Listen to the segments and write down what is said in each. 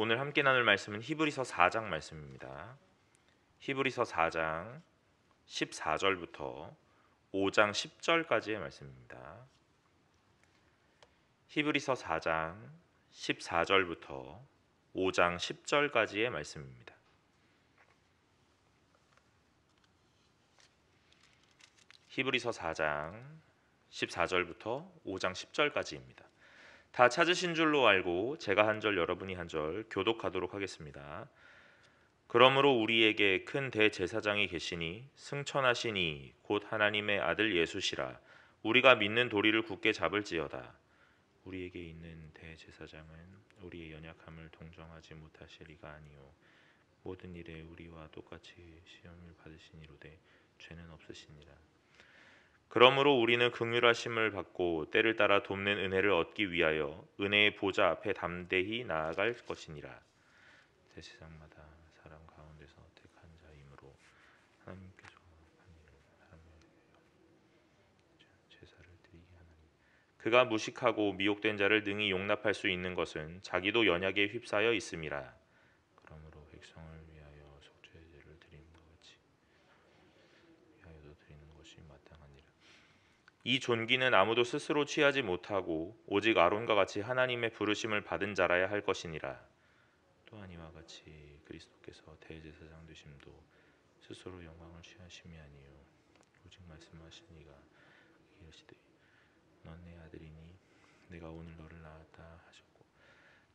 오늘 함께 나눌 말씀은 히브리서 4장 말씀입니다. 히브리서 4장 14절부터 5장 10절까지의 말씀입니다. 히브리서 4장 14절부터 5장 10절까지의 말씀입니다. 히브리서 4장 14절부터 5장 10절까지입니다. 다 찾으신 줄로 알고 제가 한 절 여러분이 한 절 교독하도록 하겠습니다. 그러므로 우리에게 큰 대제사장이 계시니 승천하시니 곧 하나님의 아들 예수시라. 우리가 믿는 도리를 굳게 잡을지어다. 우리에게 있는 대제사장은 우리의 연약함을 동정하지 못하실 이가 아니요 모든 일에 우리와 똑같이 시험을 받으시니로되 죄는 없으시니라. 그러므로 우리는 긍휼하심을 받고 때를 따라 돕는 은혜를 얻기 위하여 은혜의 보좌 앞에 담대히 나아갈 것이니라. 대제사장마다 사람 가운데서 택한 자이므로 하나님께서 제사를 드리게 하나니 그가 무식하고 미혹된 자를 능히 용납할 수 있는 것은 자기도 연약에 휩싸여 있음이라. 그러므로 백성을 위하여 속죄제를 드리는 것 같이 위하여도 드리는 것이 마땅하니라. 이 존귀는 아무도 스스로 취하지 못하고 오직 아론과 같이 하나님의 부르심을 받은 자라야 할 것이니라. 또한 이와 같이 그리스도께서 대제사장 되심도 스스로 영광을 취하심이 아니요 오직 말씀하시니가 이르시되 넌 내 아들이니 내가 오늘 너를 낳았다 하셨고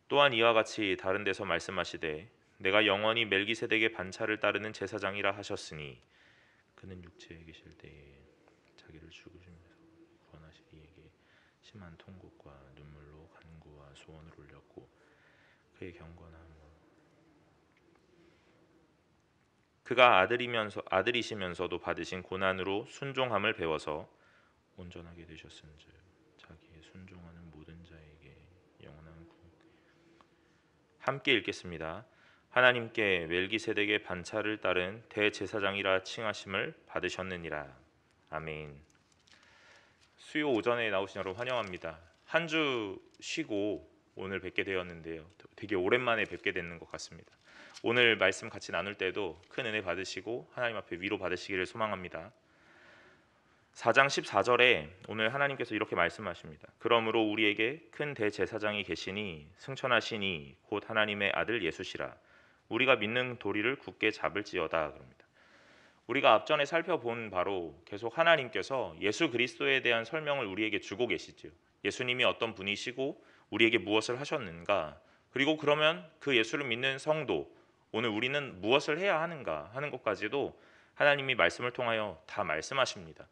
또한 이와 같이 다른 데서 말씀하시되 내가 영원히 멜기세덱의 반차를 따르는 제사장이라 하셨으니 그는 육체에 계실 때에 자기를 죽으시면서 구원하실 이에게 심한 통곡과 눈물로 간구와 소원을 올렸고 그의 경건함 그가 아들이시면서도 받으신 고난으로 순종함을 배워서 온전하게 되셨은즉 자기의 순종하는 모든 자에게 영원한 함께 읽겠습니다. 하나님께 멜기세덱의 반차를 따른 대제사장이라 칭하심을 받으셨느니라. 아멘. 수요 오전에 나오신 여러분 환영합니다. 한 주 쉬고 오늘 뵙게 되었는데요. 되게 오랜만에 뵙게 되는 것 같습니다. 오늘 말씀 같이 나눌 때도 큰 은혜 받으시고 하나님 앞에 위로 받으시기를 소망합니다. 4장 14절에 오늘 하나님께서 이렇게 말씀하십니다. 그러므로 우리에게 큰 대제사장이 계시니 승천하시니 곧 하나님의 아들 예수시라. 우리가 믿는 도리를 굳게 잡을지어다. 그럽니다. 우리가 앞전에 살펴본 바로 계속 하나님께서 예수 그리스도에 대한 설명을 우리에게 주고 계시죠. 예수님이 어떤 분이시고 우리에게 무엇을 하셨는가, 그리고 그러면 그 예수를 믿는 성도 오늘 우리는 무엇을 해야 하는가 하는 것까지도 하나님이 말씀을 통하여 다 말씀하십니다.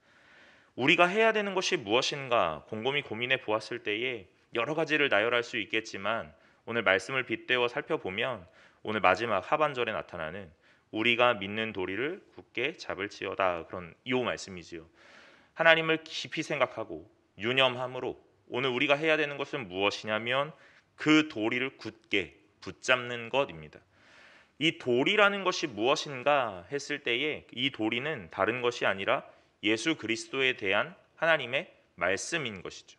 우리가 해야 되는 것이 무엇인가 곰곰이 고민해 보았을 때에 여러 가지를 나열할 수 있겠지만 오늘 말씀을 빗대어 살펴보면 오늘 마지막 하반절에 나타나는 우리가 믿는 도리를 굳게 잡을지어다, 그런 이 말씀이지요. 하나님을 깊이 생각하고 유념함으로 오늘 우리가 해야 되는 것은 무엇이냐면 그 도리를 굳게 붙잡는 것입니다. 이 도리라는 것이 무엇인가 했을 때에 이 도리는 다른 것이 아니라 예수 그리스도에 대한 하나님의 말씀인 것이죠.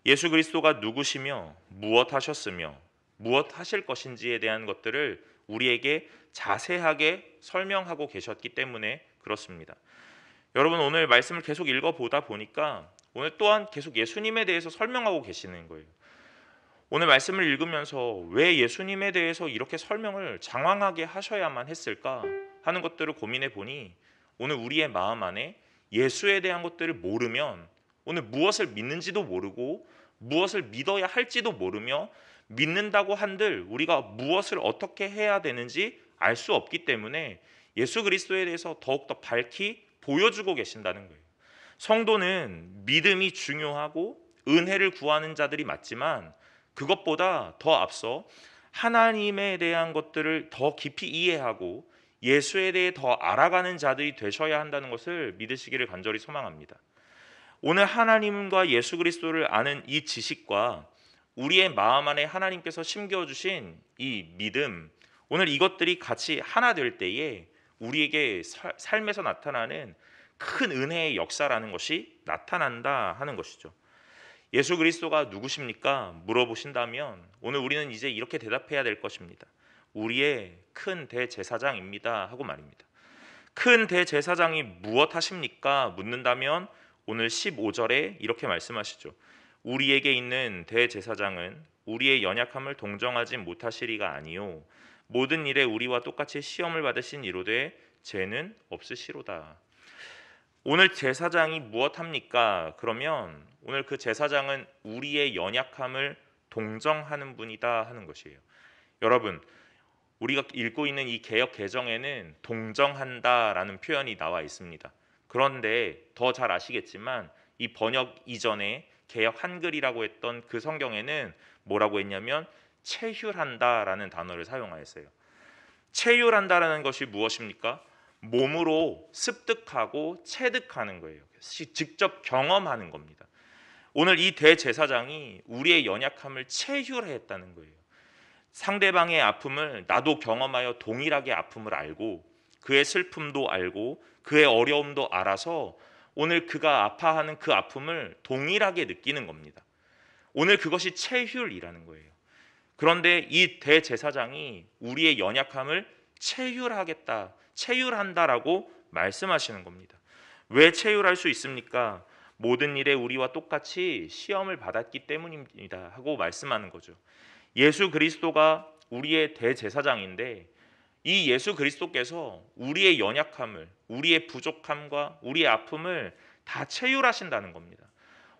예수 그리스도가 누구시며 무엇 하셨으며 무엇 하실 것인지에 대한 것들을 우리에게 자세하게 설명하고 계셨기 때문에 그렇습니다. 여러분 오늘 말씀을 계속 읽어보다 보니까 오늘 또한 계속 예수님에 대해서 설명하고 계시는 거예요. 오늘 말씀을 읽으면서 왜 예수님에 대해서 이렇게 설명을 장황하게 하셔야만 했을까 하는 것들을 고민해 보니 오늘 우리의 마음 안에 예수에 대한 것들을 모르면 오늘 무엇을 믿는지도 모르고 무엇을 믿어야 할지도 모르며 믿는다고 한들 우리가 무엇을 어떻게 해야 되는지 알 수 없기 때문에 예수 그리스도에 대해서 더욱더 밝히 보여주고 계신다는 거예요. 성도는 믿음이 중요하고 은혜를 구하는 자들이 맞지만 그것보다 더 앞서 하나님에 대한 것들을 더 깊이 이해하고 예수에 대해 더 알아가는 자들이 되셔야 한다는 것을 믿으시기를 간절히 소망합니다. 오늘 하나님과 예수 그리스도를 아는 이 지식과 우리의 마음 안에 하나님께서 심겨주신 이 믿음, 오늘 이것들이 같이 하나 될 때에 우리에게 삶에서 나타나는 큰 은혜의 역사라는 것이 나타난다 하는 것이죠. 예수 그리스도가 누구십니까? 물어보신다면 오늘 우리는 이제 이렇게 대답해야 될 것입니다. 우리의 큰 대제사장입니다 하고 말입니다. 큰 대제사장이 무엇 하십니까? 묻는다면 오늘 15절에 이렇게 말씀하시죠. 우리에게 있는 대제사장은 우리의 연약함을 동정하지 못하시리가 아니요 모든 일에 우리와 똑같이 시험을 받으신 이로되 죄는 없으시로다. 오늘 제사장이 무엇 합니까? 그러면 오늘 그 제사장은 우리의 연약함을 동정하는 분이다 하는 것이에요. 여러분, 우리가 읽고 있는 이 개역 개정에는 동정한다라는 표현이 나와 있습니다. 그런데 더 잘 아시겠지만 이 번역 이전에 개역 한글이라고 했던 그 성경에는 뭐라고 했냐면 체휼한다라는 단어를 사용하였어요. 체휼한다라는 것이 무엇입니까? 몸으로 습득하고 체득하는 거예요. 직접 경험하는 겁니다. 오늘 이 대제사장이 우리의 연약함을 체휼했다는 거예요. 상대방의 아픔을 나도 경험하여 동일하게 아픔을 알고 그의 슬픔도 알고 그의 어려움도 알아서 오늘 그가 아파하는 그 아픔을 동일하게 느끼는 겁니다. 오늘 그것이 체휼이라는 거예요. 그런데 이 대제사장이 우리의 연약함을 체휼하겠다, 체휼한다라고 말씀하시는 겁니다. 왜 체휼할 수 있습니까? 모든 일에 우리와 똑같이 시험을 받았기 때문입니다 하고 말씀하는 거죠. 예수 그리스도가 우리의 대제사장인데 이 예수 그리스도께서 우리의 연약함을, 우리의 부족함과 우리의 아픔을 다 체휼하신다는 겁니다.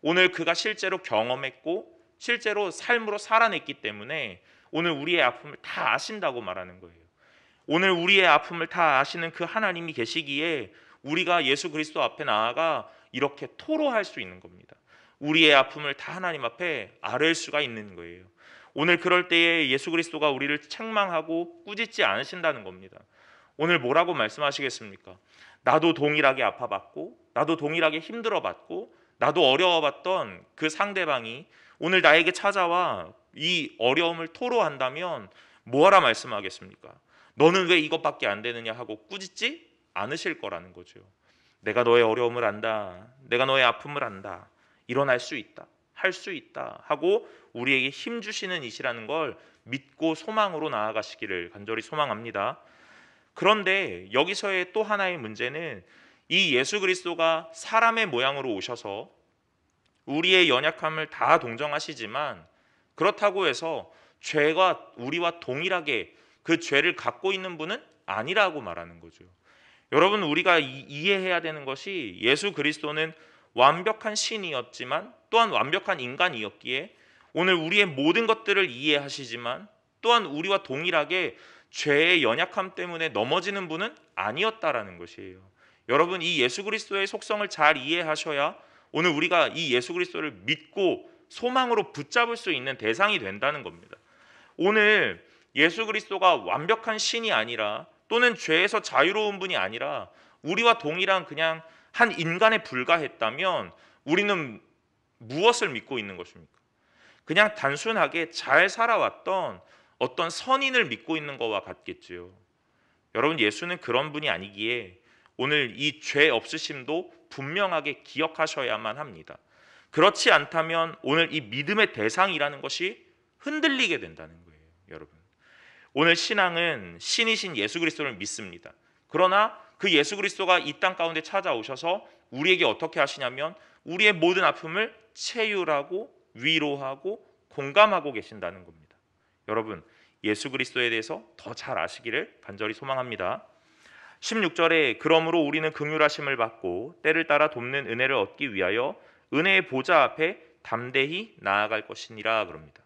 오늘 그가 실제로 경험했고 실제로 삶으로 살아냈기 때문에 오늘 우리의 아픔을 다 아신다고 말하는 거예요. 오늘 우리의 아픔을 다 아시는 그 하나님이 계시기에 우리가 예수 그리스도 앞에 나아가 이렇게 토로할 수 있는 겁니다. 우리의 아픔을 다 하나님 앞에 아뢰을 수가 있는 거예요. 오늘 그럴 때에 예수 그리스도가 우리를 책망하고 꾸짖지 않으신다는 겁니다. 오늘 뭐라고 말씀하시겠습니까? 나도 동일하게 아파봤고 나도 동일하게 힘들어봤고 나도 어려워봤던 그 상대방이 오늘 나에게 찾아와 이 어려움을 토로한다면 뭐하라 말씀하겠습니까? 너는 왜 이것밖에 안 되느냐 하고 꾸짖지 않으실 거라는 거죠. 내가 너의 어려움을 안다. 내가 너의 아픔을 안다. 일어날 수 있다. 할 수 있다 하고 우리에게 힘 주시는 이시라는 걸 믿고 소망으로 나아가시기를 간절히 소망합니다. 그런데 여기서의 또 하나의 문제는 이 예수 그리스도가 사람의 모양으로 오셔서 우리의 연약함을 다 동정하시지만 그렇다고 해서 죄가 우리와 동일하게 그 죄를 갖고 있는 분은 아니라고 말하는 거죠. 여러분, 우리가 이해해야 되는 것이 예수 그리스도는 완벽한 신이었지만 또한 완벽한 인간이었기에 오늘 우리의 모든 것들을 이해하시지만 또한 우리와 동일하게 죄의 연약함 때문에 넘어지는 분은 아니었다라는 것이에요. 여러분, 이 예수 그리스도의 속성을 잘 이해하셔야 오늘 우리가 이 예수 그리스도를 믿고 소망으로 붙잡을 수 있는 대상이 된다는 겁니다. 오늘 예수 그리스도가 완벽한 신이 아니라 또는 죄에서 자유로운 분이 아니라 우리와 동일한 그냥 한 인간에 불과했다면 우리는 무엇을 믿고 있는 것입니까? 그냥 단순하게 잘 살아왔던 어떤 선인을 믿고 있는 것과 같겠지요. 여러분, 예수는 그런 분이 아니기에 오늘 이 죄 없으심도 분명하게 기억하셔야만 합니다. 그렇지 않다면 오늘 이 믿음의 대상이라는 것이 흔들리게 된다는 거예요. 여러분, 오늘 신앙은 신이신 예수 그리스도를 믿습니다. 그러나 그 예수 그리스도가 이 땅 가운데 찾아오셔서 우리에게 어떻게 하시냐면 우리의 모든 아픔을 체휼하고 위로하고 공감하고 계신다는 겁니다. 여러분, 예수 그리스도에 대해서 더 잘 아시기를 간절히 소망합니다. 16절에 그러므로 우리는 긍휼하심을 받고 때를 따라 돕는 은혜를 얻기 위하여 은혜의 보좌 앞에 담대히 나아갈 것이니라 그럽니다.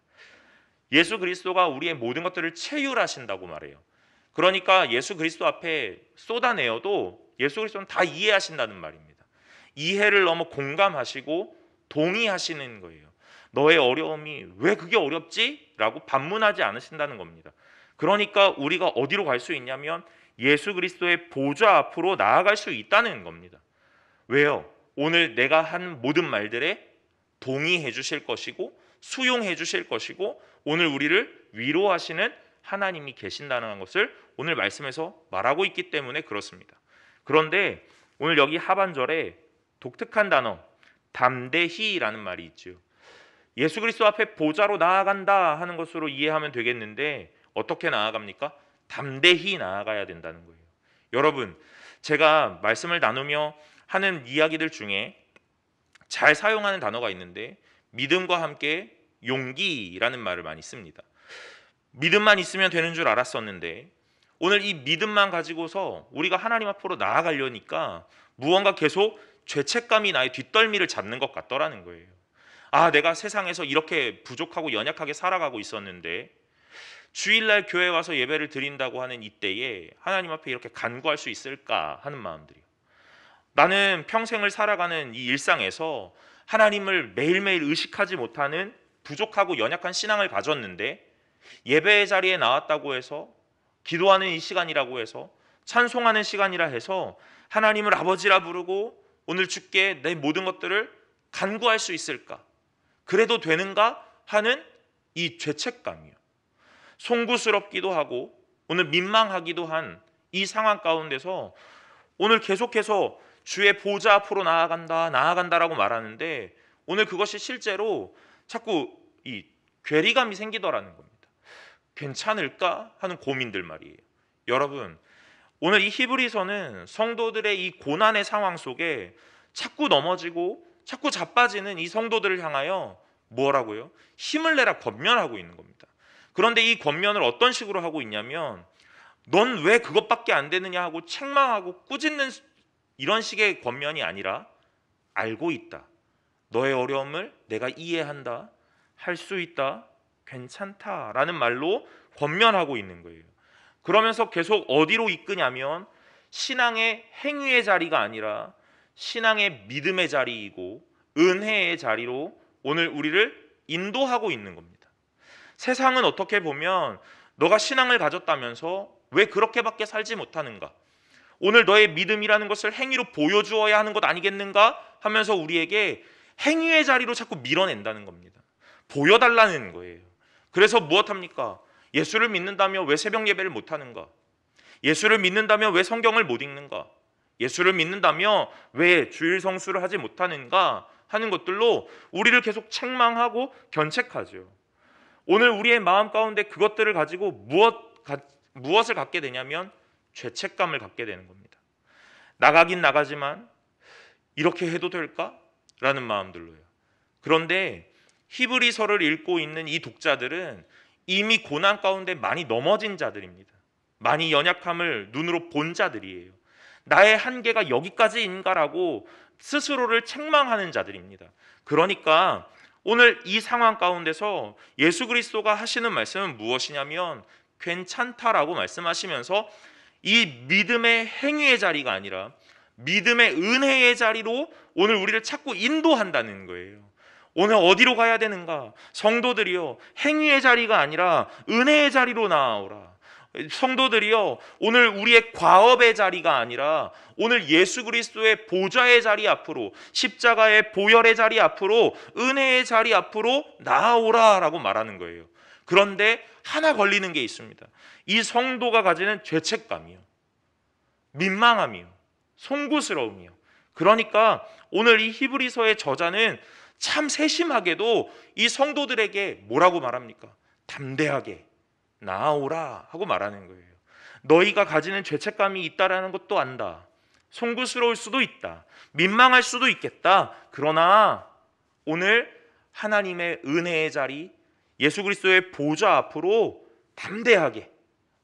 예수 그리스도가 우리의 모든 것들을 체휼하신다고 말해요. 그러니까 예수 그리스도 앞에 쏟아내어도 예수 그리스도는 다 이해하신다는 말입니다. 이해를 넘어 공감하시고 동의하시는 거예요. 너의 어려움이 왜 그게 어렵지? 라고 반문하지 않으신다는 겁니다. 그러니까 우리가 어디로 갈 수 있냐면 예수 그리스도의 보좌 앞으로 나아갈 수 있다는 겁니다. 왜요? 오늘 내가 한 모든 말들에 동의해 주실 것이고 수용해 주실 것이고 오늘 우리를 위로하시는 하나님이 계신다는 것을 오늘 말씀에서 말하고 있기 때문에 그렇습니다. 그런데 오늘 여기 하반절에 독특한 단어 담대히라는 말이 있죠. 예수 그리스도 앞에 보좌로 나아간다 하는 것으로 이해하면 되겠는데 어떻게 나아갑니까? 담대히 나아가야 된다는 거예요. 여러분, 제가 말씀을 나누며 하는 이야기들 중에 잘 사용하는 단어가 있는데 믿음과 함께 용기라는 말을 많이 씁니다. 믿음만 있으면 되는 줄 알았었는데 오늘 이 믿음만 가지고서 우리가 하나님 앞으로 나아가려니까 무언가 계속 죄책감이 나의 뒷덜미를 잡는 것 같더라는 거예요. 아, 내가 세상에서 이렇게 부족하고 연약하게 살아가고 있었는데 주일날 교회 와서 예배를 드린다고 하는 이때에 하나님 앞에 이렇게 간구할 수 있을까 하는 마음들이요. 나는 평생을 살아가는 이 일상에서 하나님을 매일매일 의식하지 못하는 부족하고 연약한 신앙을 가졌는데 예배의 자리에 나왔다고 해서 기도하는 이 시간이라고 해서 찬송하는 시간이라 해서 하나님을 아버지라 부르고 오늘 주께 내 모든 것들을 간구할 수 있을까? 그래도 되는가 하는 이 죄책감이요. 송구스럽기도 하고 오늘 민망하기도 한 이 상황 가운데서 오늘 계속해서 주의 보좌 앞으로 나아간다라고 말하는데 오늘 그것이 실제로 자꾸 이 괴리감이 생기더라는 겁니다. 괜찮을까 하는 고민들 말이에요. 여러분, 오늘 이 히브리서는 성도들의 이 고난의 상황 속에 자꾸 넘어지고 자꾸 자빠지는 이 성도들을 향하여 뭐라고요? 힘을 내라 권면하고 있는 겁니다. 그런데 이 권면을 어떤 식으로 하고 있냐면 넌 왜 그것밖에 안 되느냐 하고 책망하고 꾸짖는 이런 식의 권면이 아니라 알고 있다. 너의 어려움을 내가 이해한다. 할 수 있다. 괜찮다라는 말로 권면하고 있는 거예요. 그러면서 계속 어디로 이끄냐면 신앙의 행위의 자리가 아니라 신앙의 믿음의 자리이고 은혜의 자리로 오늘 우리를 인도하고 있는 겁니다. 세상은 어떻게 보면 너가 신앙을 가졌다면서 왜 그렇게밖에 살지 못하는가? 오늘 너의 믿음이라는 것을 행위로 보여주어야 하는 것 아니겠는가? 하면서 우리에게 행위의 자리로 자꾸 밀어낸다는 겁니다. 보여달라는 거예요. 그래서 무엇합니까? 예수를 믿는다며 왜 새벽 예배를 못하는가? 예수를 믿는다며 왜 성경을 못 읽는가? 예수를 믿는다며 왜 주일 성수를 하지 못하는가? 하는 것들로 우리를 계속 책망하고 견책하죠. 오늘 우리의 마음 가운데 그것들을 가지고 무엇을 갖게 되냐면 죄책감을 갖게 되는 겁니다. 나가긴 나가지만 이렇게 해도 될까? 라는 마음들로요. 그런데 히브리서를 읽고 있는 이 독자들은 이미 고난 가운데 많이 넘어진 자들입니다. 많이 연약함을 눈으로 본 자들이에요. 나의 한계가 여기까지인가라고 스스로를 책망하는 자들입니다. 그러니까 오늘 이 상황 가운데서 예수 그리스도가 하시는 말씀은 무엇이냐면 괜찮다라고 말씀하시면서 이 믿음의 행위의 자리가 아니라 믿음의 은혜의 자리로 오늘 우리를 자꾸 인도한다는 거예요. 오늘 어디로 가야 되는가? 성도들이요, 행위의 자리가 아니라 은혜의 자리로 나아오라. 성도들이요, 오늘 우리의 과업의 자리가 아니라 오늘 예수 그리스도의 보좌의 자리 앞으로, 십자가의 보혈의 자리 앞으로, 은혜의 자리 앞으로 나아오라라고 말하는 거예요. 그런데 하나 걸리는 게 있습니다. 이 성도가 가지는 죄책감이요, 민망함이요, 송구스러움이요. 그러니까 오늘 이 히브리서의 저자는 참 세심하게도 이 성도들에게 뭐라고 말합니까? 담대하게 나아오라 하고 말하는 거예요. 너희가 가지는 죄책감이 있다라는 것도 안다. 송구스러울 수도 있다. 민망할 수도 있겠다. 그러나 오늘 하나님의 은혜의 자리, 예수 그리스도의 보좌 앞으로 담대하게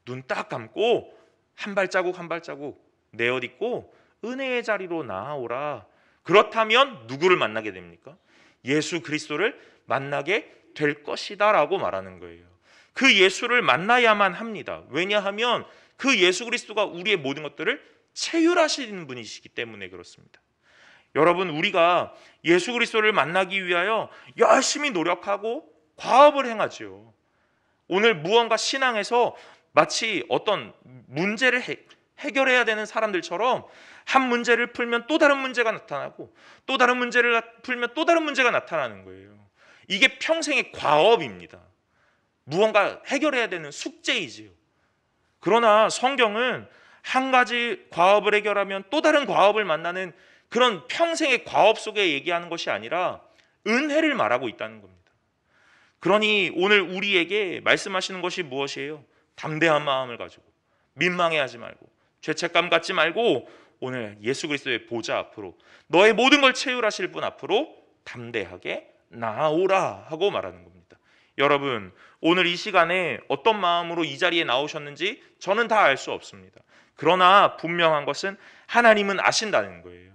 눈 딱 감고 한 발자국 한 발자국 내어딛고 은혜의 자리로 나아오라. 그렇다면 누구를 만나게 됩니까? 예수 그리스도를 만나게 될 것이다 라고 말하는 거예요. 그 예수를 만나야만 합니다. 왜냐하면 그 예수 그리스도가 우리의 모든 것들을 체휼하시는 분이시기 때문에 그렇습니다. 여러분, 우리가 예수 그리스도를 만나기 위하여 열심히 노력하고 과업을 행하죠. 오늘 무언가 신앙에서 마치 어떤 문제를 해결해야 되는 사람들처럼 한 문제를 풀면 또 다른 문제가 나타나고 또 다른 문제를 풀면 또 다른 문제가 나타나는 거예요. 이게 평생의 과업입니다. 무언가 해결해야 되는 숙제이지요. 그러나 성경은 한 가지 과업을 해결하면 또 다른 과업을 만나는 그런 평생의 과업 속에 얘기하는 것이 아니라 은혜를 말하고 있다는 겁니다. 그러니 오늘 우리에게 말씀하시는 것이 무엇이에요? 담대한 마음을 가지고 민망해하지 말고 죄책감 갖지 말고 오늘 예수 그리스도의 보좌 앞으로 너의 모든 걸 채울하실 분 앞으로 담대하게 나아오라 하고 말하는 겁니다. 여러분, 오늘 이 시간에 어떤 마음으로 이 자리에 나오셨는지 저는 다 알 수 없습니다. 그러나 분명한 것은 하나님은 아신다는 거예요.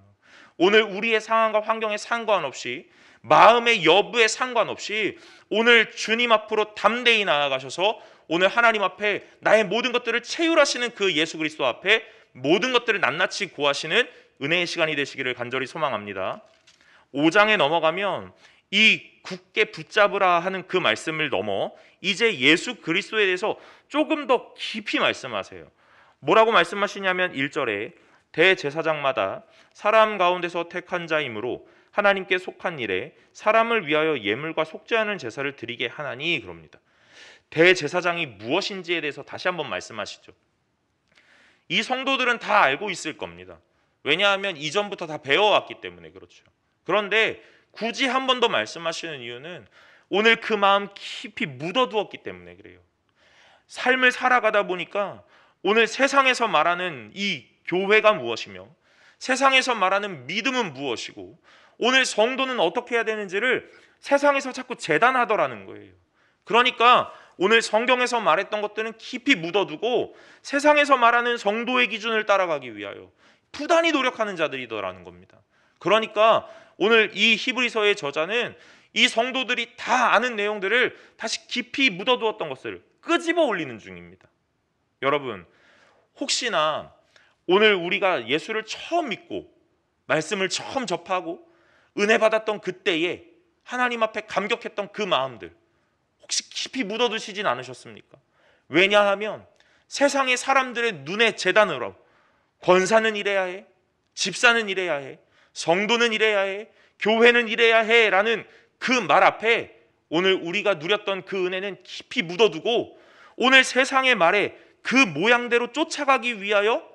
오늘 우리의 상황과 환경에 상관없이, 마음의 여부에 상관없이 오늘 주님 앞으로 담대히 나아가셔서 오늘 하나님 앞에 나의 모든 것들을 채울하시는 그 예수 그리스도 앞에 모든 것들을 낱낱이 구하시는 은혜의 시간이 되시기를 간절히 소망합니다. 5장에 넘어가면 이 굳게 붙잡으라 하는 그 말씀을 넘어 이제 예수 그리스도에 대해서 조금 더 깊이 말씀하세요. 뭐라고 말씀하시냐면 1절에 대제사장마다 사람 가운데서 택한 자이므로 하나님께 속한 일에 사람을 위하여 예물과 속죄하는 제사를 드리게 하나니, 그럽니다. 대제사장이 무엇인지에 대해서 다시 한번 말씀하시죠. 이 성도들은 다 알고 있을 겁니다. 왜냐하면 이전부터 다 배워왔기 때문에 그렇죠. 그런데 굳이 한 번 더 말씀하시는 이유는 오늘 그 마음 깊이 묻어두었기 때문에 그래요. 삶을 살아가다 보니까 오늘 세상에서 말하는 이 교회가 무엇이며 세상에서 말하는 믿음은 무엇이고 오늘 성도는 어떻게 해야 되는지를 세상에서 자꾸 재단하더라는 거예요. 그러니까 오늘 성경에서 말했던 것들은 깊이 묻어두고 세상에서 말하는 성도의 기준을 따라가기 위하여 부단히 노력하는 자들이더라는 겁니다. 그러니까 오늘 이 히브리서의 저자는 이 성도들이 다 아는 내용들을 다시 깊이 묻어두었던 것을 끄집어 올리는 중입니다. 여러분, 혹시나 오늘 우리가 예수를 처음 믿고 말씀을 처음 접하고 은혜 받았던 그때에 하나님 앞에 감격했던 그 마음들 혹시 깊이 묻어두시진 않으셨습니까? 왜냐하면 세상의 사람들의 눈에 재단으로 권사는 이래야 해, 집사는 이래야 해, 성도는 이래야 해, 교회는 이래야 해 라는 그 말 앞에 오늘 우리가 누렸던 그 은혜는 깊이 묻어두고 오늘 세상의 말에 그 모양대로 쫓아가기 위하여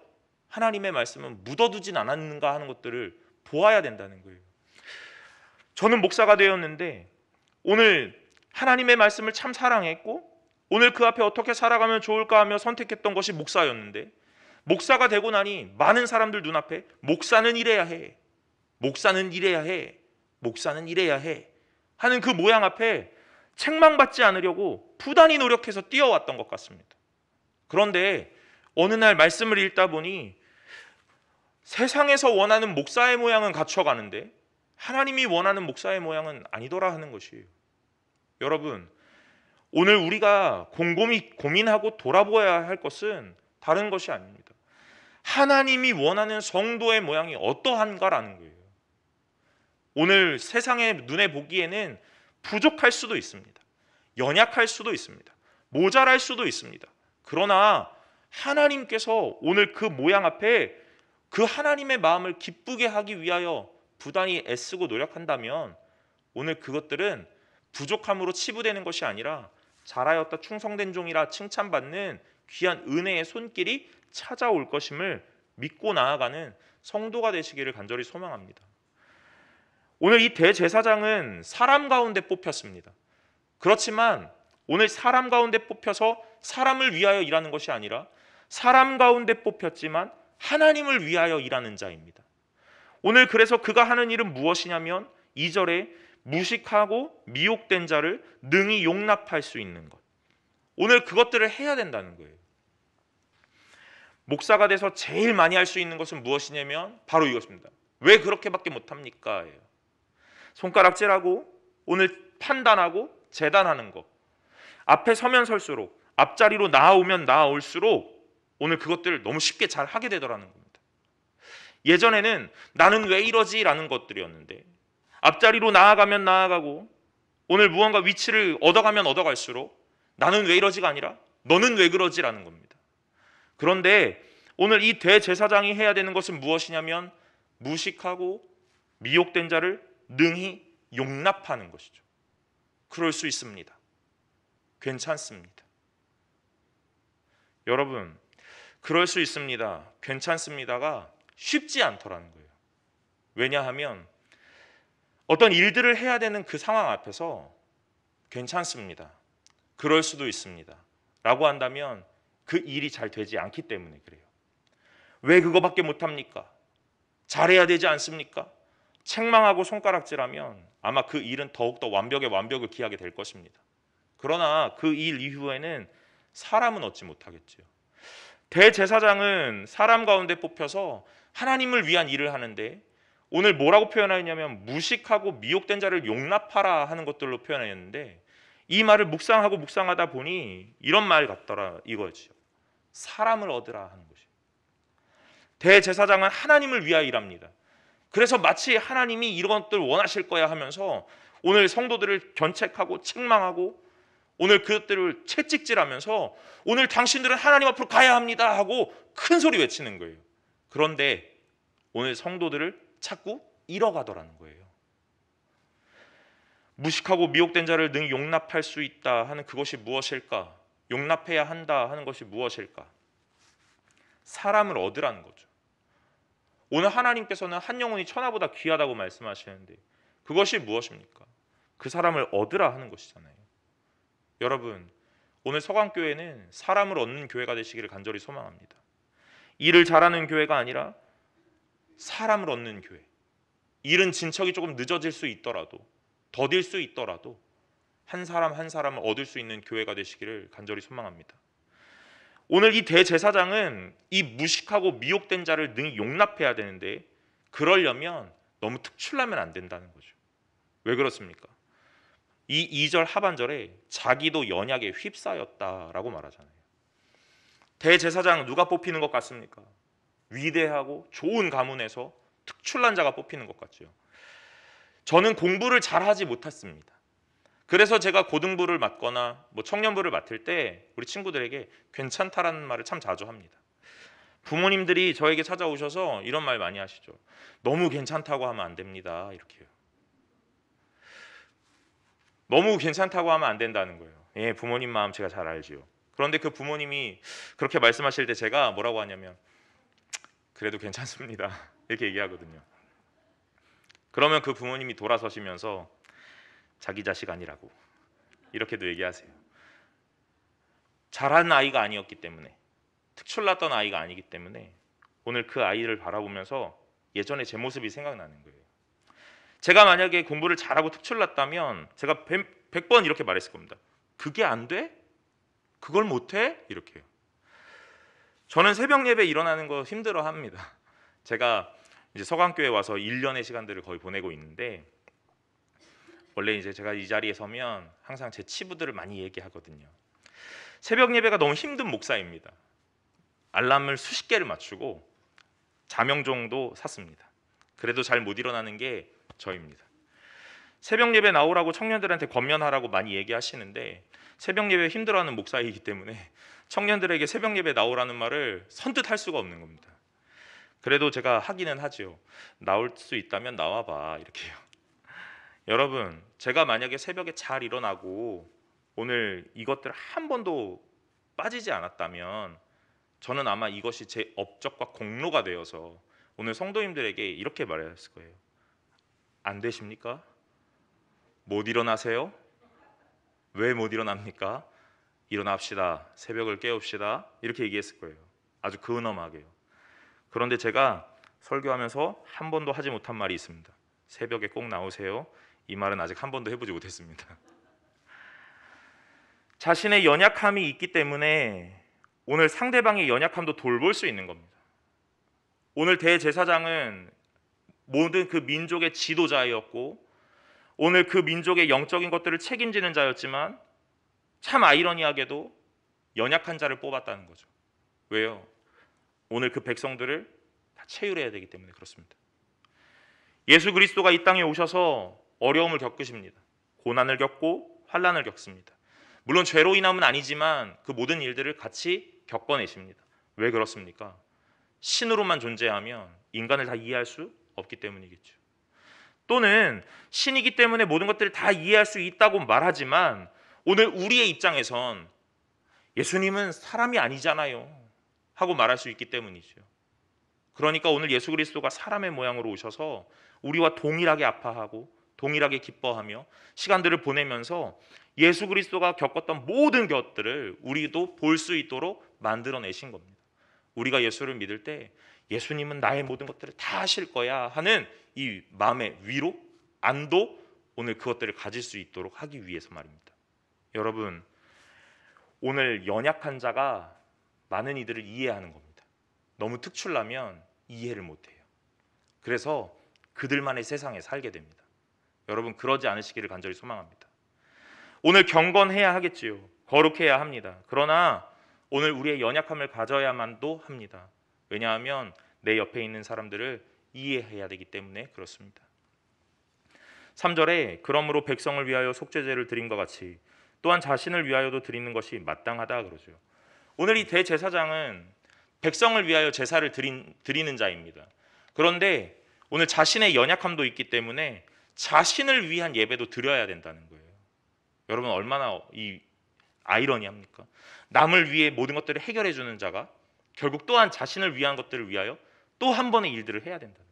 하나님의 말씀은 묻어두진 않았는가 하는 것들을 보아야 된다는 거예요. 저는 목사가 되었는데 오늘 하나님의 말씀을 참 사랑했고 오늘 그 앞에 어떻게 살아가면 좋을까 하며 선택했던 것이 목사였는데 목사가 되고 나니 많은 사람들 눈앞에 목사는 이래야 해, 목사는 이래야 해, 목사는 이래야 해 하는 그 모양 앞에 책망받지 않으려고 부단히 노력해서 뛰어왔던 것 같습니다. 그런데 어느 날 말씀을 읽다 보니 세상에서 원하는 목사의 모양은 갖춰가는데 하나님이 원하는 목사의 모양은 아니더라 하는 것이에요. 여러분, 오늘 우리가 곰곰이 고민하고 돌아보아야 할 것은 다른 것이 아닙니다. 하나님이 원하는 성도의 모양이 어떠한가라는 거예요. 오늘 세상의 눈에 보기에는 부족할 수도 있습니다. 연약할 수도 있습니다. 모자랄 수도 있습니다. 그러나 하나님께서 오늘 그 모양 앞에 그 하나님의 마음을 기쁘게 하기 위하여 부단히 애쓰고 노력한다면 오늘 그것들은 부족함으로 치부되는 것이 아니라 잘하였다 충성된 종이라 칭찬받는 귀한 은혜의 손길이 찾아올 것임을 믿고 나아가는 성도가 되시기를 간절히 소망합니다. 오늘 이 대제사장은 사람 가운데 뽑혔습니다. 그렇지만 오늘 사람 가운데 뽑혀서 사람을 위하여 일하는 것이 아니라 사람 가운데 뽑혔지만 하나님을 위하여 일하는 자입니다. 오늘 그래서 그가 하는 일은 무엇이냐면 2절에 무식하고 미혹된 자를 능히 용납할 수 있는 것. 오늘 그것들을 해야 된다는 거예요. 목사가 돼서 제일 많이 할 수 있는 것은 무엇이냐면 바로 이것입니다. 왜 그렇게밖에 못합니까? 손가락질하고 오늘 판단하고 재단하는 것. 앞에 서면 설수록 앞자리로 나아오면 나아올수록 오늘 그것들을 너무 쉽게 잘 하게 되더라는 겁니다. 예전에는 나는 왜 이러지? 라는 것들이었는데 앞자리로 나아가면 나아가고 오늘 무언가 위치를 얻어가면 얻어갈수록 나는 왜 이러지가 아니라 너는 왜 그러지? 라는 겁니다. 그런데 오늘 이 대제사장이 해야 되는 것은 무엇이냐면 무식하고 미혹된 자를 능히 용납하는 것이죠. 그럴 수 있습니다. 괜찮습니다. 여러분, 그럴 수 있습니다. 괜찮습니다가 쉽지 않더라는 거예요. 왜냐하면 어떤 일들을 해야 되는 그 상황 앞에서 괜찮습니다. 그럴 수도 있습니다. 라고 한다면 그 일이 잘 되지 않기 때문에 그래요. 왜 그거밖에 못합니까? 잘해야 되지 않습니까? 책망하고 손가락질하면 아마 그 일은 더욱더 완벽을 기하게 될 것입니다. 그러나 그 일 이후에는 사람은 얻지 못하겠지요. 대제사장은 사람 가운데 뽑혀서 하나님을 위한 일을 하는데 오늘 뭐라고 표현하였냐면 무식하고 미혹된 자를 용납하라 하는 것들로 표현하였는데 이 말을 묵상하다 보니 이런 말 같더라 이거지요. 사람을 얻으라 하는 것이. 대제사장은 하나님을 위하여 일합니다. 그래서 마치 하나님이 이런 것들 원하실 거야 하면서 오늘 성도들을 견책하고 책망하고 오늘 그것들을 채찍질하면서 오늘 당신들은 하나님 앞으로 가야 합니다 하고 큰 소리 외치는 거예요. 그런데 오늘 성도들을 자꾸 잃어가더라는 거예요. 무식하고 미혹된 자를 능히 용납할 수 있다 하는 그것이 무엇일까? 용납해야 한다 하는 것이 무엇일까? 사람을 얻으라는 거죠. 오늘 하나님께서는 한 영혼이 천하보다 귀하다고 말씀하시는데 그것이 무엇입니까? 그 사람을 얻으라 하는 것이잖아요. 여러분, 오늘 서강교회는 사람을 얻는 교회가 되시기를 간절히 소망합니다. 일을 잘하는 교회가 아니라 사람을 얻는 교회. 일은 진척이 조금 늦어질 수 있더라도 더딜 수 있더라도 한 사람 한 사람을 얻을 수 있는 교회가 되시기를 간절히 소망합니다. 오늘 이 대제사장은 이 무식하고 미혹된 자를 능히 용납해야 되는데 그러려면 너무 특출나면 안 된다는 거죠. 왜 그렇습니까? 이 2절 하반절에 자기도 연약에 휩싸였다라고 말하잖아요. 대제사장 누가 뽑히는 것 같습니까? 위대하고 좋은 가문에서 특출난 자가 뽑히는 것 같죠. 저는 공부를 잘하지 못했습니다. 그래서 제가 고등부를 맡거나 청년부를 맡을 때 우리 친구들에게 괜찮다라는 말을 참 자주 합니다. 부모님들이 저에게 찾아오셔서 이런 말 많이 하시죠. 너무 괜찮다고 하면 안 됩니다. 이렇게요. 너무 괜찮다고 하면 안 된다는 거예요. 예, 부모님 마음 제가 잘 알지요. 그런데 그 부모님이 그렇게 말씀하실 때 제가 뭐라고 하냐면 그래도 괜찮습니다. 이렇게 얘기하거든요. 그러면 그 부모님이 돌아서시면서 자기 자식 아니라고 이렇게도 얘기하세요. 잘한 아이가 아니었기 때문에 특출났던 아이가 아니기 때문에 오늘 그 아이를 바라보면서 예전에 제 모습이 생각나는 거예요. 제가 만약에 공부를 잘하고 특출났다면 제가 100번 이렇게 말했을 겁니다. 그게 안 돼? 그걸 못해? 이렇게요. 저는 새벽 예배 일어나는 거 힘들어합니다. 제가 이제 서강교회 와서 1년의 시간들을 거의 보내고 있는데 원래 이제 제가 이 자리에 서면 항상 제 치부들을 많이 얘기하거든요. 새벽 예배가 너무 힘든 목사입니다. 알람을 수십 개를 맞추고 자명종도 샀습니다. 그래도 잘 못 일어나는 게 저입니다. 새벽 예배 나오라고 청년들한테 권면하라고 많이 얘기하시는데 새벽 예배 힘들어하는 목사이기 때문에 청년들에게 새벽 예배 나오라는 말을 선뜻 할 수가 없는 겁니다. 그래도 제가 하기는 하죠. 나올 수 있다면 나와봐 이렇게요. 여러분, 제가 만약에 새벽에 잘 일어나고 오늘 이것들 한 번도 빠지지 않았다면 저는 아마 이것이 제 업적과 공로가 되어서 오늘 성도님들에게 이렇게 말했을 거예요. 안 되십니까? 못 일어나세요? 왜 못 일어납니까? 일어납시다. 새벽을 깨웁시다. 이렇게 얘기했을 거예요. 아주 근엄하게요. 그런데 제가 설교하면서 한 번도 하지 못한 말이 있습니다. 새벽에 꼭 나오세요. 이 말은 아직 한 번도 해보지 못했습니다. 자신의 연약함이 있기 때문에 오늘 상대방의 연약함도 돌볼 수 있는 겁니다. 오늘 대제사장은 모든 그 민족의 지도자였고 오늘 그 민족의 영적인 것들을 책임지는 자였지만 참 아이러니하게도 연약한 자를 뽑았다는 거죠. 왜요? 오늘 그 백성들을 다 체휼해야 되기 때문에 그렇습니다. 예수 그리스도가 이 땅에 오셔서 어려움을 겪으십니다. 고난을 겪고 환난을 겪습니다. 물론 죄로 인함은 아니지만 그 모든 일들을 같이 겪어내십니다. 왜 그렇습니까? 신으로만 존재하면 인간을 다 이해할 수 없기 때문이겠죠. 또는 신이기 때문에 모든 것들을 다 이해할 수 있다고 말하지만 오늘 우리의 입장에선 예수님은 사람이 아니잖아요 하고 말할 수 있기 때문이죠. 그러니까 오늘 예수 그리스도가 사람의 모양으로 오셔서 우리와 동일하게 아파하고 동일하게 기뻐하며 시간들을 보내면서 예수 그리스도가 겪었던 모든 것들을 우리도 볼 수 있도록 만들어내신 겁니다. 우리가 예수를 믿을 때 예수님은 나의 모든 것들을 다 하실 거야 하는 이 마음의 위로, 안도, 오늘 그것들을 가질 수 있도록 하기 위해서 말입니다. 여러분, 오늘 연약한 자가 많은 이들을 이해하는 겁니다. 너무 특출나면 이해를 못해요. 그래서 그들만의 세상에 살게 됩니다. 여러분, 그러지 않으시기를 간절히 소망합니다. 오늘 경건해야 하겠지요. 거룩해야 합니다. 그러나 오늘 우리의 연약함을 가져야만도 합니다. 왜냐하면 내 옆에 있는 사람들을 이해해야 되기 때문에 그렇습니다. 3절에 그러므로 백성을 위하여 속죄제를 드림과 같이 또한 자신을 위하여도 드리는 것이 마땅하다 그러죠. 오늘 이 대제사장은 백성을 위하여 제사를 드리는 자입니다. 그런데 오늘 자신의 연약함도 있기 때문에 자신을 위한 예배도 드려야 된다는 거예요. 여러분, 얼마나 이 아이러니합니까? 남을 위해 모든 것들을 해결해 주는 자가 결국 또한 자신을 위한 것들을 위하여 또 한 번의 일들을 해야 된다는 거예요.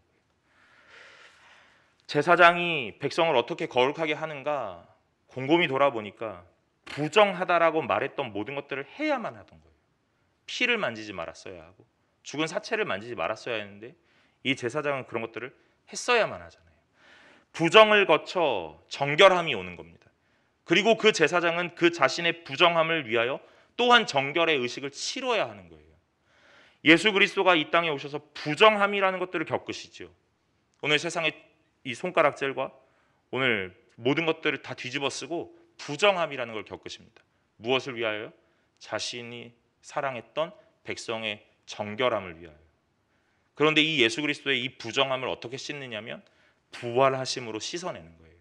제사장이 백성을 어떻게 거룩하게 하는가 곰곰이 돌아보니까 부정하다라고 말했던 모든 것들을 해야만 하던 거예요. 피를 만지지 말았어야 하고 죽은 사체를 만지지 말았어야 했는데 이 제사장은 그런 것들을 했어야만 하잖아요. 부정을 거쳐 정결함이 오는 겁니다. 그리고 그 제사장은 그 자신의 부정함을 위하여 또한 정결의 의식을 치러야 하는 거예요. 예수 그리스도가 이 땅에 오셔서 부정함이라는 것들을 겪으시죠. 오늘 세상의 이 손가락질과 오늘 모든 것들을 다 뒤집어 쓰고 부정함이라는 걸 겪으십니다. 무엇을 위하여? 자신이 사랑했던 백성의 정결함을 위하여. 그런데 이 예수 그리스도의 이 부정함을 어떻게 씻느냐면 부활하심으로 씻어내는 거예요.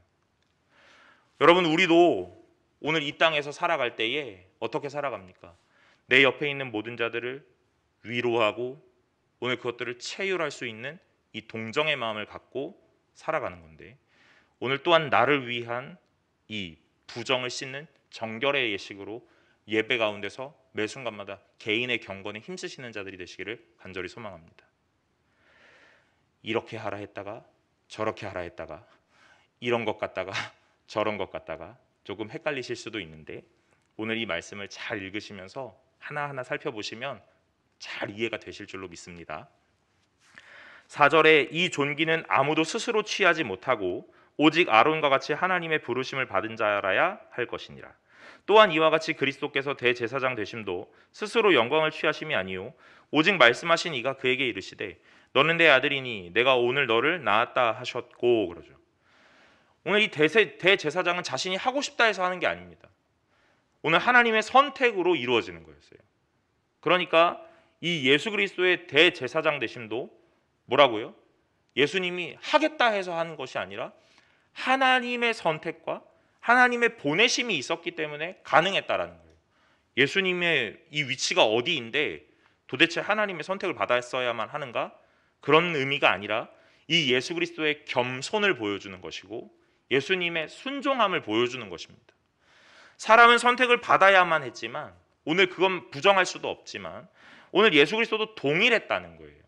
여러분, 우리도 오늘 이 땅에서 살아갈 때에 어떻게 살아갑니까? 내 옆에 있는 모든 자들을 위로하고 오늘 그것들을 체휼할 수 있는 이 동정의 마음을 갖고 살아가는 건데, 오늘 또한 나를 위한 이 부정을 씻는 정결의 예식으로 예배 가운데서 매 순간마다 개인의 경건에 힘쓰시는 자들이 되시기를 간절히 소망합니다. 이렇게 하라 했다가 저렇게 하라 했다가 이런 것 같다가 저런 것 같다가 조금 헷갈리실 수도 있는데, 오늘 이 말씀을 잘 읽으시면서 하나하나 살펴보시면 잘 이해가 되실 줄로 믿습니다. 4절에 이 존귀는 아무도 스스로 취하지 못하고 오직 아론과 같이 하나님의 부르심을 받은 자라야 할 것이니라. 또한 이와 같이 그리스도께서 대제사장 되심도 스스로 영광을 취하심이 아니요 오직 말씀하신 이가 그에게 이르시되 너는 내 아들이니 내가 오늘 너를 낳았다 하셨고 그러죠. 오늘 이 대제사장은 자신이 하고 싶다 해서 하는 게 아닙니다. 오늘 하나님의 선택으로 이루어지는 거였어요. 그러니까 이 예수 그리스도의 대제사장 되심도 뭐라고요? 예수님이 하겠다 해서 하는 것이 아니라 하나님의 선택과 하나님의 보내심이 있었기 때문에 가능했다라는 거예요. 예수님의 이 위치가 어디인데 도대체 하나님의 선택을 받았어야만 하는가? 그런 의미가 아니라 이 예수 그리스도의 겸손을 보여주는 것이고 예수님의 순종함을 보여주는 것입니다. 사람은 선택을 받아야만 했지만 오늘 그건 부정할 수도 없지만 오늘 예수 그리스도도 동일했다는 거예요.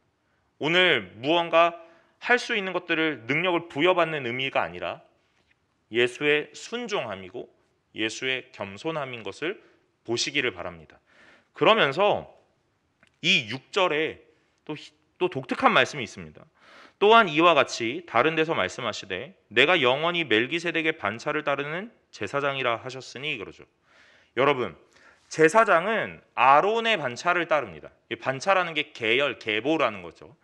오늘 무언가 할 수 있는 것들을 능력을 부여받는 의미가 아니라 예수의 순종함이고 예수의 겸손함인 것을 보시기를 바랍니다. 그러면서 이 6절에 또 독특한 말씀이 있습니다. 또한 이와 같이 다른 데서 말씀하시되 내가 영원히 멜기세덱의 반차를 따르는 제사장이라 하셨으니 그러죠. 여러분, 제사장은 아론의 반차를 따릅니다. 이 반차라는 게 계열, 계보라는 거죠.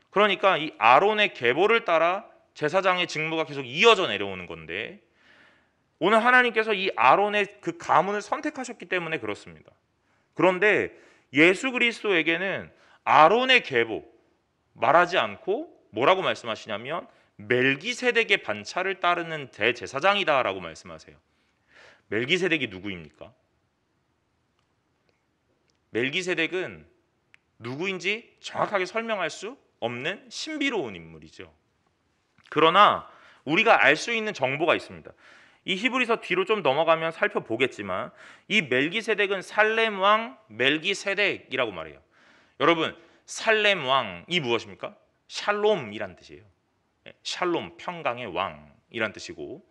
그러니까 이 아론의 계보를 따라 제사장의 직무가 계속 이어져 내려오는 건데 오늘 하나님께서 이 아론의 그 가문을 선택하셨기 때문에 그렇습니다. 그런데 예수 그리스도에게는 아론의 계보 말하지 않고 뭐라고 말씀하시냐면 멜기세덱의 반차를 따르는 대제사장이다라고 말씀하세요. 멜기세덱이 누구입니까? 멜기세덱은 누구인지 정확하게 설명할 수 없는 신비로운 인물이죠. 그러나 우리가 알 수 있는 정보가 있습니다. 이 히브리서 뒤로 좀 넘어가면 살펴보겠지만 이 멜기세덱은 살렘 왕 멜기세덱이라고 말해요. 여러분, 살렘 왕이 무엇입니까? 샬롬이란 뜻이에요. 샬롬, 평강의 왕. 왕이란 뜻이고,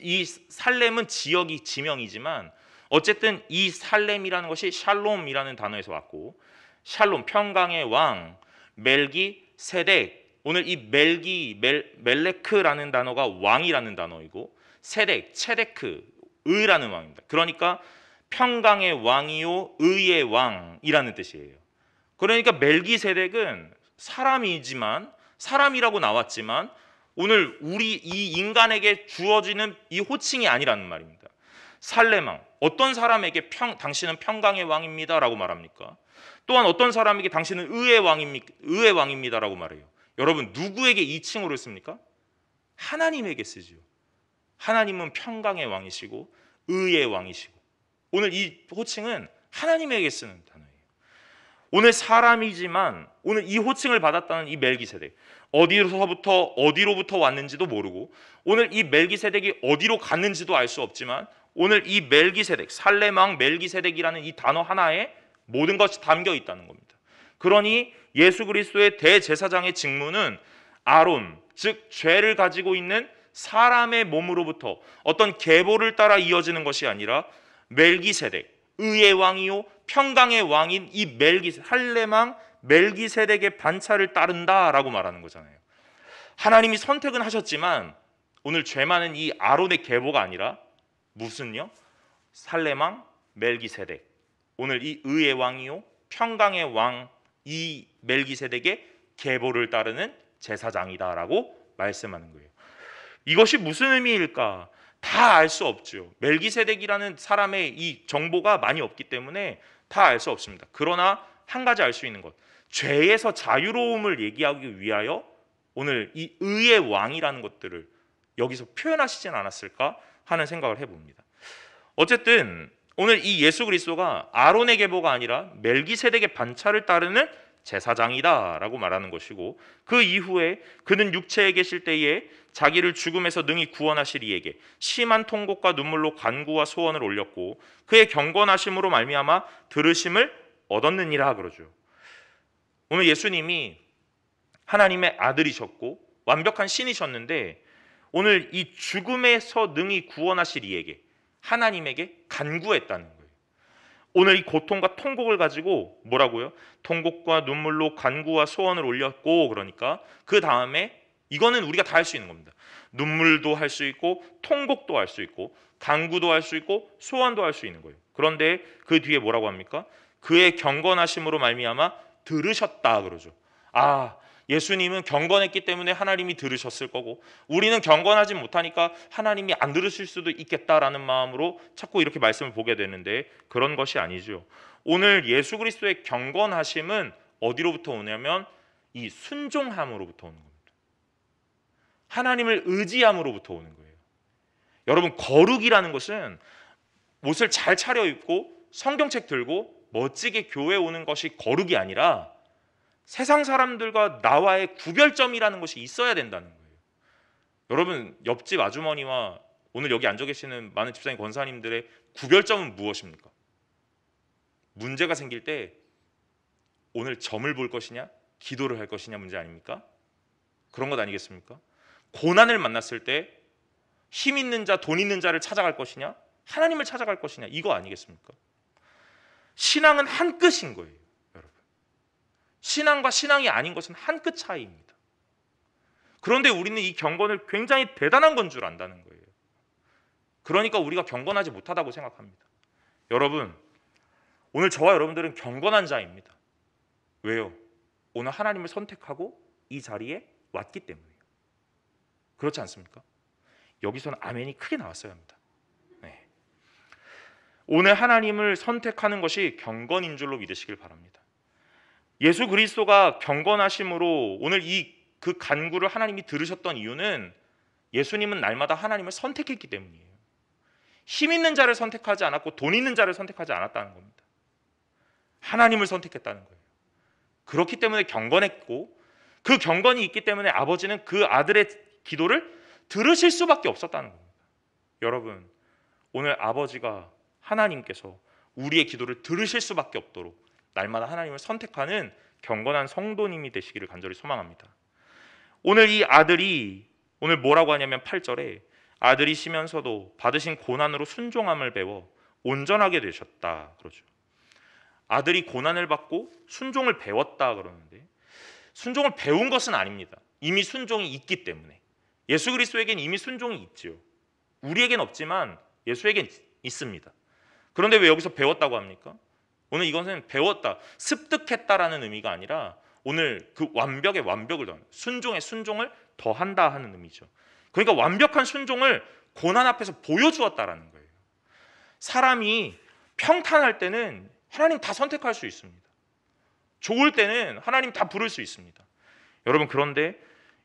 이 살렘은 지역이 지명이지만 어쨌든 이 살렘이라는 것이 샬롬이라는 단어에서 왔고, 샬롬 평강의 왕 멜기세덱, 오늘 이 멜레크라는 단어가 왕이라는 단어이고, 세덱 체데크 의라는 왕입니다. 그러니까 평강의 왕이요 의의 왕이라는 뜻이에요. 그러니까 멜기세덱은 사람이지만, 사람이라고 나왔지만 오늘 우리 이 인간에게 주어지는 이 호칭이 아니라는 말입니다. 살레망, 어떤 사람에게 당신은 평강의 왕입니다 라고 말합니까? 또한 어떤 사람에게 당신은 의의 왕입니다 라고 말해요. 여러분, 누구에게 이 칭호를 씁니까? 하나님에게 쓰죠. 하나님은 평강의 왕이시고 의의 왕이시고, 오늘 이 호칭은 하나님에게 쓰는 단어예요. 오늘 사람이지만 오늘 이 호칭을 받았다는 이 멜기세덱, 어디로부터 왔는지도 모르고, 오늘 이 멜기세덱이 어디로 갔는지도 알 수 없지만, 오늘 이 멜기세덱, 살레망 멜기세덱이라는 이 단어 하나에 모든 것이 담겨 있다는 겁니다. 그러니 예수 그리스도의 대제사장의 직무는 아론, 즉 죄를 가지고 있는 사람의 몸으로부터 어떤 계보를 따라 이어지는 것이 아니라 멜기세덱, 의의 왕이요 평강의 왕인 이 살레망 멜기세덱의 반차를 따른다라고 말하는 거잖아요. 하나님이 선택은 하셨지만 오늘 죄 많은 이 아론의 계보가 아니라 무슨요? 살레망 멜기세덱, 오늘 이 의의 왕이요 평강의 왕 이 멜기세덱의 계보를 따르는 제사장이다라고 말씀하는 거예요. 이것이 무슨 의미일까? 다 알 수 없죠. 멜기세덱이라는 사람의 이 정보가 많이 없기 때문에 다 알 수 없습니다. 그러나 한 가지 알 수 있는 것, 죄에서 자유로움을 얘기하기 위하여 오늘 이 의의 왕이라는 것들을 여기서 표현하시진 않았을까 하는 생각을 해봅니다. 어쨌든 오늘 이 예수 그리스도가 아론의 계보가 아니라 멜기세덱의 반차를 따르는 제사장이다라고 말하는 것이고, 그 이후에 그는 육체에 계실 때에 자기를 죽음에서 능히 구원하실 이에게 심한 통곡과 눈물로 간구와 소원을 올렸고 그의 경건하심으로 말미암아 들으심을 얻었느니라 그러죠. 오늘 예수님이 하나님의 아들이셨고 완벽한 신이셨는데 오늘 이 죽음에서 능히 구원하실 이에게 하나님에게 간구했다는 거예요. 오늘 이 고통과 통곡을 가지고 뭐라고요? 통곡과 눈물로 간구와 소원을 올렸고, 그러니까 그 다음에 이거는 우리가 다 할 수 있는 겁니다. 눈물도 할 수 있고 통곡도 할 수 있고 간구도 할 수 있고 소원도 할 수 있는 거예요. 그런데 그 뒤에 뭐라고 합니까? 그의 경건하심으로 말미암아 들으셨다 그러죠. 아, 예수님은 경건했기 때문에 하나님이 들으셨을 거고 우리는 경건하지 못하니까 하나님이 안 들으실 수도 있겠다라는 마음으로 자꾸 이렇게 말씀을 보게 되는데 그런 것이 아니죠. 오늘 예수 그리스도의 경건하심은 어디로부터 오냐면 이 순종함으로부터 오는 겁니다. 하나님을 의지함으로부터 오는 거예요. 여러분, 거룩이라는 것은 옷을 잘 차려입고 성경책 들고 멋지게 교회 오는 것이 거룩이 아니라 세상 사람들과 나와의 구별점이라는 것이 있어야 된다는 거예요. 여러분, 옆집 아주머니와 오늘 여기 앉아 계시는 많은 집사님 권사님들의 구별점은 무엇입니까? 문제가 생길 때 오늘 점을 볼 것이냐 기도를 할 것이냐 문제 아닙니까? 그런 것 아니겠습니까? 고난을 만났을 때 힘 있는 자, 돈 있는 자를 찾아갈 것이냐 하나님을 찾아갈 것이냐 이거 아니겠습니까? 신앙은 한 끝인 거예요. 여러분, 신앙과 신앙이 아닌 것은 한 끗 차이입니다. 그런데 우리는 이 경건을 굉장히 대단한 건 줄 안다는 거예요. 그러니까 우리가 경건하지 못하다고 생각합니다. 여러분, 오늘 저와 여러분들은 경건한 자입니다. 왜요? 오늘 하나님을 선택하고 이 자리에 왔기 때문이에요. 그렇지 않습니까? 여기서는 아멘이 크게 나왔어야 합니다. 네. 오늘 하나님을 선택하는 것이 경건인 줄로 믿으시길 바랍니다. 예수 그리스도가 경건하심으로 오늘 그 간구를 하나님이 들으셨던 이유는 예수님은 날마다 하나님을 선택했기 때문이에요. 힘 있는 자를 선택하지 않았고 돈 있는 자를 선택하지 않았다는 겁니다. 하나님을 선택했다는 거예요. 그렇기 때문에 경건했고 그 경건이 있기 때문에 아버지는 그 아들의 기도를 들으실 수밖에 없었다는 겁니다. 여러분, 오늘 아버지가 하나님께서 우리의 기도를 들으실 수밖에 없도록 날마다 하나님을 선택하는 경건한 성도님이 되시기를 간절히 소망합니다. 오늘 이 아들이 오늘 뭐라고 하냐면 8절에 아들이시면서도 받으신 고난으로 순종함을 배워 온전하게 되셨다 그러죠. 아들이 고난을 받고 순종을 배웠다 그러는데 순종을 배운 것은 아닙니다. 이미 순종이 있기 때문에. 예수 그리스도에겐 이미 순종이 있지요. 우리에겐 없지만 예수에겐 있습니다. 그런데 왜 여기서 배웠다고 합니까? 오늘 이것은 배웠다, 습득했다라는 의미가 아니라 오늘 그 완벽의 완벽을 더한, 순종의 순종을 더한다 하는 의미죠. 그러니까 완벽한 순종을 고난 앞에서 보여주었다라는 거예요. 사람이 평탄할 때는 하나님 다 선택할 수 있습니다. 좋을 때는 하나님 다 부를 수 있습니다. 여러분, 그런데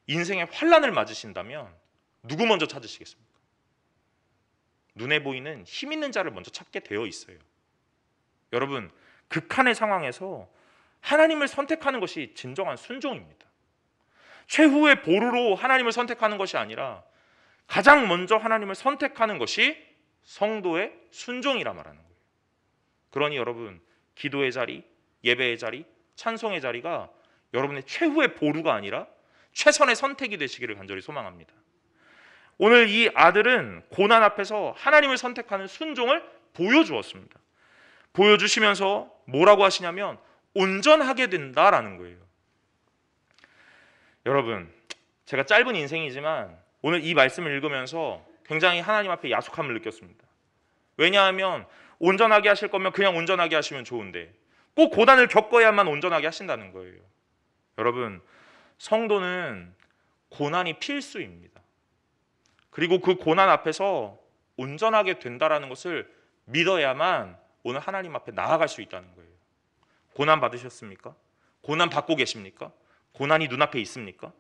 인생의 환난을 맞으신다면 누구 먼저 찾으시겠습니까? 눈에 보이는 힘 있는 자를 먼저 찾게 되어 있어요. 여러분, 극한의 상황에서 하나님을 선택하는 것이 진정한 순종입니다. 최후의 보루로 하나님을 선택하는 것이 아니라 가장 먼저 하나님을 선택하는 것이 성도의 순종이라 말하는 거예요. 그러니 여러분, 기도의 자리, 예배의 자리, 찬송의 자리가 여러분의 최후의 보루가 아니라 최선의 선택이 되시기를 간절히 소망합니다. 오늘 이 아들은 고난 앞에서 하나님을 선택하는 순종을 보여주었습니다. 보여주시면서 뭐라고 하시냐면 온전하게 된다라는 거예요. 여러분, 제가 짧은 인생이지만 오늘 이 말씀을 읽으면서 굉장히 하나님 앞에 야속함을 느꼈습니다. 왜냐하면 온전하게 하실 거면 그냥 온전하게 하시면 좋은데 꼭 고난을 겪어야만 온전하게 하신다는 거예요. 여러분, 성도는 고난이 필수입니다. 그리고 그 고난 앞에서 온전하게 된다라는 것을 믿어야만 오늘 하나님 앞에 나아갈 수 있다는 거예요. 고난 받으셨습니까? 고난 받고 계십니까? 고난이 눈앞에 있습니까?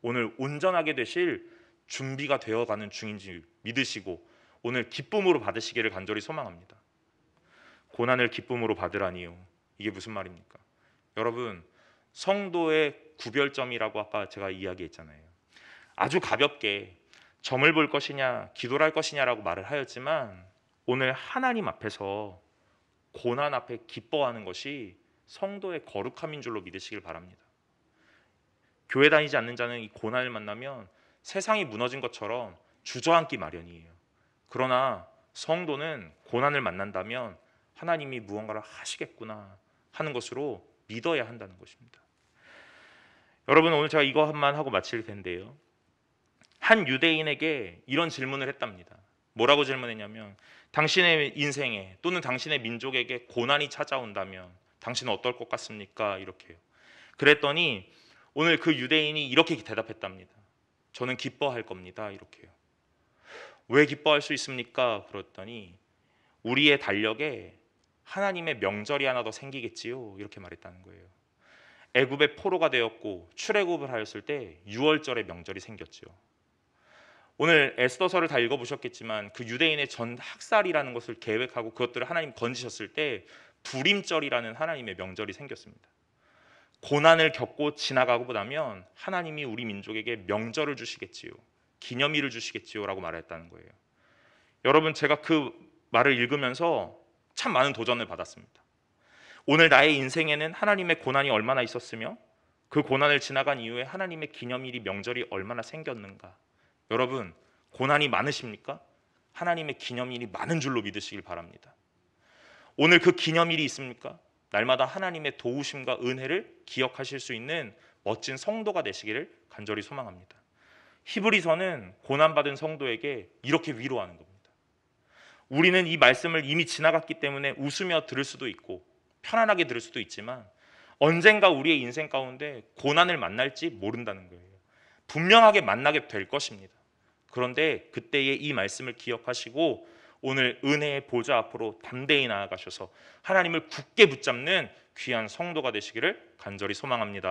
오늘 온전하게 되실 준비가 되어가는 중인지 믿으시고 오늘 기쁨으로 받으시기를 간절히 소망합니다. 고난을 기쁨으로 받으라니요. 이게 무슨 말입니까? 여러분, 성도의 구별점이라고 아까 제가 이야기했잖아요. 아주 가볍게 점을 볼 것이냐 기도를 할 것이냐라고 말을 하였지만 오늘 하나님 앞에서 고난 앞에 기뻐하는 것이 성도의 거룩함인 줄로 믿으시길 바랍니다. 교회 다니지 않는 자는 이 고난을 만나면 세상이 무너진 것처럼 주저앉기 마련이에요. 그러나 성도는 고난을 만난다면 하나님이 무언가를 하시겠구나 하는 것으로 믿어야 한다는 것입니다. 여러분, 오늘 제가 이거만 하고 마칠 텐데요. 한 유대인에게 이런 질문을 했답니다. 뭐라고 질문했냐면 당신의 인생에 또는 당신의 민족에게 고난이 찾아온다면 당신은 어떨 것 같습니까? 이렇게요. 그랬더니 오늘 그 유대인이 이렇게 대답했답니다. 저는 기뻐할 겁니다. 이렇게요. 왜 기뻐할 수 있습니까? 그랬더니 우리의 달력에 하나님의 명절이 하나 더 생기겠지요. 이렇게 말했다는 거예요. 애굽의 포로가 되었고 출애굽을 하였을 때 6월절의 명절이 생겼죠. 오늘 에스더서를 다 읽어보셨겠지만 그 유대인의 전 학살이라는 것을 계획하고 그것들을 하나님 건지셨을 때 불임절이라는 하나님의 명절이 생겼습니다. 고난을 겪고 지나가고 나면 하나님이 우리 민족에게 명절을 주시겠지요. 기념일을 주시겠지요 라고 말했다는 거예요. 여러분, 제가 그 말을 읽으면서 참 많은 도전을 받았습니다. 오늘 나의 인생에는 하나님의 고난이 얼마나 있었으며 그 고난을 지나간 이후에 하나님의 기념일이 명절이 얼마나 생겼는가. 여러분, 고난이 많으십니까? 하나님의 기념일이 많은 줄로 믿으시길 바랍니다. 오늘 그 기념일이 있습니까? 날마다 하나님의 도우심과 은혜를 기억하실 수 있는 멋진 성도가 되시기를 간절히 소망합니다. 히브리서는 고난받은 성도에게 이렇게 위로하는 겁니다. 우리는 이 말씀을 이미 지나갔기 때문에 웃으며 들을 수도 있고 편안하게 들을 수도 있지만 언젠가 우리의 인생 가운데 고난을 만날지 모른다는 거예요. 분명하게 만나게 될 것입니다. 그런데 그때의 이 말씀을 기억하시고 오늘 은혜의 보좌 앞으로 담대히 나아가셔서 하나님을 굳게 붙잡는 귀한 성도가 되시기를 간절히 소망합니다.